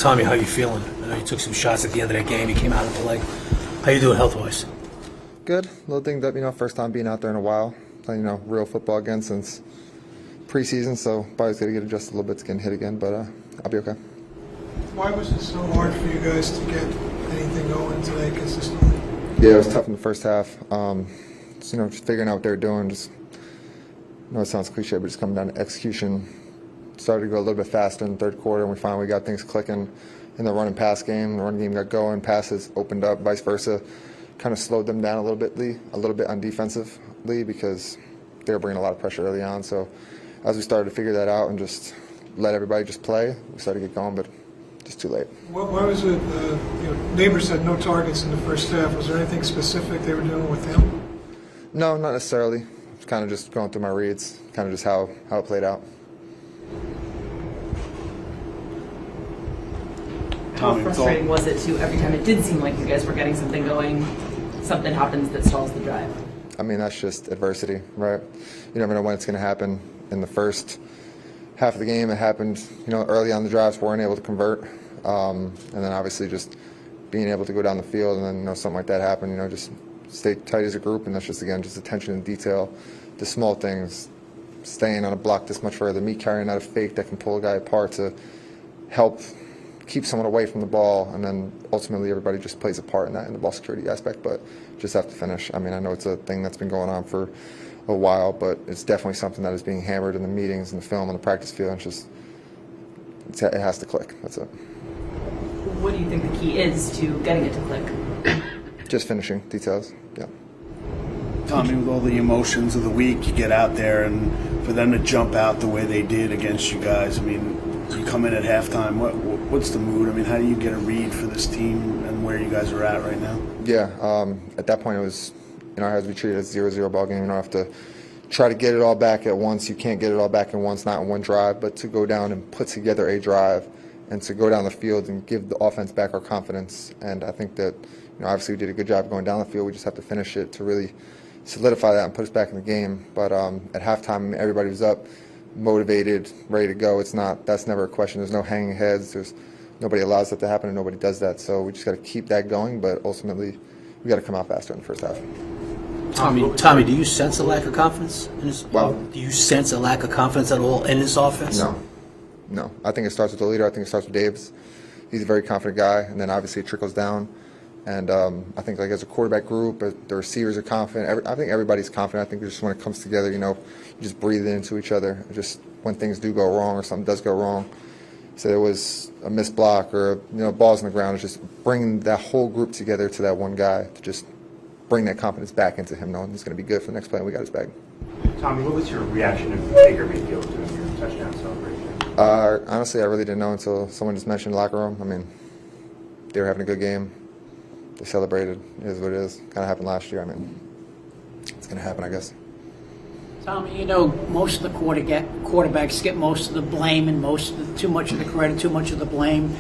Tommy, how you feeling? I know you took some shots at the end of that game. You came out of the leg. How you doing health-wise? Good. A little dinged up, first time being out there in a while. Playing, real football again since preseason, so body's got to get adjusted a little bit to getting hit again, but I'll be okay. Why was it so hard for you guys to get anything going today consistently? Yeah, it was tough in the first half. Just figuring out what they were doing. Just, I know it sounds cliche, but just coming down to execution. Started to go a little bit faster in the third quarter, and we finally got things clicking in the run and pass game. The run game got going, passes opened up, vice versa. Kind of slowed them down a little bit on defensively because they were bringing a lot of pressure early on. So as we started to figure that out and just let everybody just play, we started to get going, but just too late. Why was it, Neighbors had no targets in the first half. Was there anything specific they were doing with him? No, not necessarily. It's kind of just going through my reads, kind of just how it played out. How frustrating was it to every time it did seem like you guys were getting something going, something happens that stalls the drive? I mean, that's just adversity, right? You never know when it's going to happen. In the first half of the game, it happened, early on the drives, we weren't able to convert. And then obviously just being able to go down the field and then, something like that happened, just stay tight as a group. And that's just, again, just attention to detail, the small things, staying on a block this much further, me carrying out a fake that can pull a guy apart to help keep someone away from the ball, and then ultimately everybody just plays a part in that in the ball security aspect, but just have to finish. I mean, I know it's a thing that's been going on for a while, but it's definitely something that is being hammered in the meetings, in the film, on the practice field. It has to click. That's it. What do you think the key is to getting it to click? Just finishing details, yeah. Tommy, with all the emotions of the week, you get out there, and for them to jump out the way they did against you guys, I mean, you come in at halftime, what's the mood? I mean, how do you get a read for this team and where you guys are at right now? Yeah, at that point it was, it has to be treated as a 0-0 ball game. You don't have to try to get it all back at once. You can't get it all back at once, not in one drive, but to go down and put together a drive and to go down the field and give the offense back our confidence. And I think that, obviously we did a good job going down the field. We just have to finish it to really solidify that and put us back in the game. But at halftime, everybody was up, motivated, ready to go. That's never a question. There's no hanging heads. Nobody allows that to happen, and nobody does that. So we just got to keep that going. But ultimately, we got to come out faster in the first half. Tommy, do you sense a lack of confidence in this? Well, do you sense a lack of confidence at all in this offense? No. I think it starts with the leader. I think it starts with Davis. He's a very confident guy, and then obviously it trickles down. And I think, as a quarterback group, the receivers are confident. I think everybody's confident. I think just when it comes together, you just breathe into each other. Just when things do go wrong or something does go wrong, say there was a missed block or balls on the ground, it's just bringing that whole group together to that one guy to just bring that confidence back into him, knowing he's going to be good for the next play and we got his back. Tommy, what was your reaction to Baker Mayfield doing your touchdown celebration? Honestly, I really didn't know until someone just mentioned the locker room. I mean, they were having a good game. They celebrated. It is what it is. Kind of happened last year. I mean, it's going to happen, I guess. Tommy, most of the quarterbacks get most of the blame and too much of the credit, too much of the blame.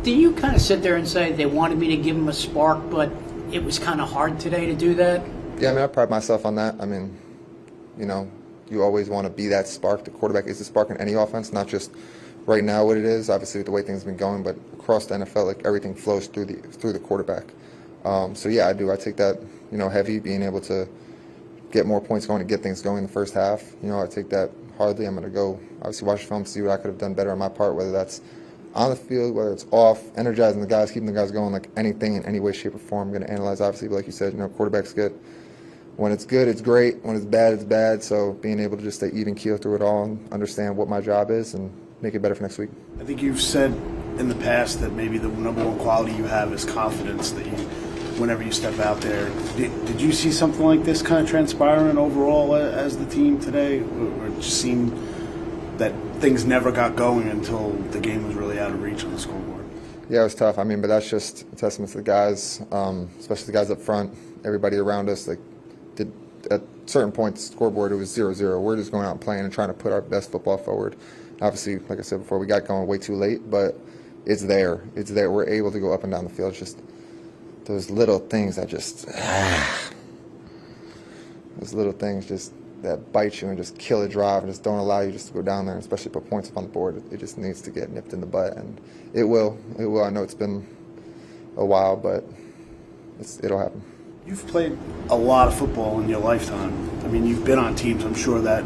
Do you kind of sit there and say they wanted me to give him a spark, but it was kind of hard today to do that? Yeah, I mean, I pride myself on that. I mean, you always want to be that spark. The quarterback is the spark in any offense, not just right now what it is, obviously with the way things have been going, but across the NFL, everything flows through the quarterback. So yeah, I do. I take that, heavy, being able to get more points going to get things going in the first half. I take that hardly. I'm going to go obviously watch the film, see what I could have done better on my part, whether that's on the field, whether it's off, energizing the guys, keeping the guys going, anything in any way, shape, or form. I'm going to analyze, obviously, but like you said, quarterbacks get, when it's good, it's great. When it's bad, it's bad. So being able to just stay even keel through it all and understand what my job is and make it better for next week. I think you've said in the past that maybe the number one quality you have is confidence, that whenever you step out there. Did you see something like this kind of transpiring overall as the team today? Or it just seemed that things never got going until the game was really out of reach on the scoreboard? Yeah, it was tough. I mean, but that's just a testament to the guys, especially the guys up front, everybody around us. At certain points, the scoreboard, it was 0-0. We're just going out and playing and trying to put our best football forward. Obviously, like I said before, we got going way too late, but it's there. It's there. We're able to go up and down the field. It's just those little things that just those little things just that bite you and just kill a drive and just don't allow you just to go down there, and especially put points up on the board. It just needs to get nipped in the butt, and it will. It will. I know it's been a while, but it'll happen. You've played a lot of football in your lifetime. I mean, you've been on teams, I'm sure, that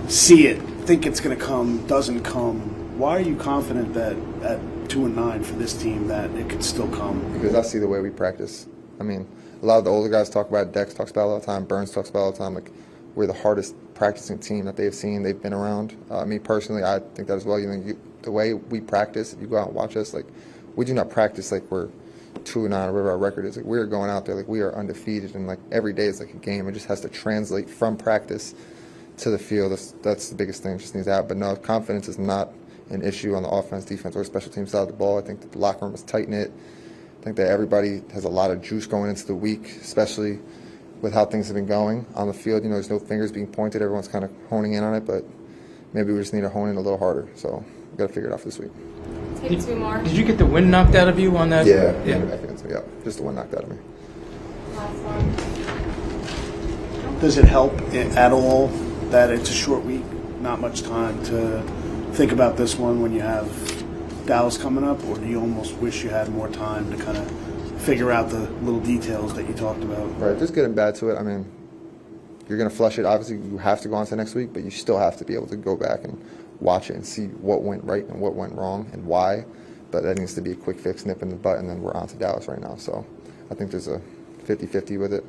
see it, think it's going to come, doesn't come. Why are you confident that at 2-9 for this team that it could still come? Because I see the way we practice. I mean, a lot of the older guys talk about it. Dex talks about it all the time. Burns talks about it all the time. Like, we're the hardest practicing team that they've seen. They've been around. Me personally, I think that as well. The way we practice, if you go out and watch us, like, we do not practice like we're 2-9 or whatever our record is. Like, we're going out there like we are undefeated, and like every day is like a game. It just has to translate from practice to the field. That's the biggest thing. It just needs to happen. But no, confidence is not an issue on the offense, defense, or special team side of the ball. I think that the locker room is tight-knit. I think that everybody has a lot of juice going into the week, especially with how things have been going on the field. There's no fingers being pointed. Everyone's kind of honing in on it, but maybe we just need to hone in a little harder. So we've got to figure it out for this week. Take 2 more. Did you get the wind knocked out of you on that? Yeah. Just the one knocked out of me. Last one. Does it help at all that it's a short week, not much time to think about this one when you have Dallas coming up, or do you almost wish you had more time to kind of figure out the little details that you talked about? Right, there's good and bad to it. I mean, you're going to flush it. Obviously, you have to go on to next week, but you still have to be able to go back and watch it and see what went right and what went wrong and why. But that needs to be a quick fix, nip in the butt, and then we're on to Dallas right now. So I think there's a 50-50 with it.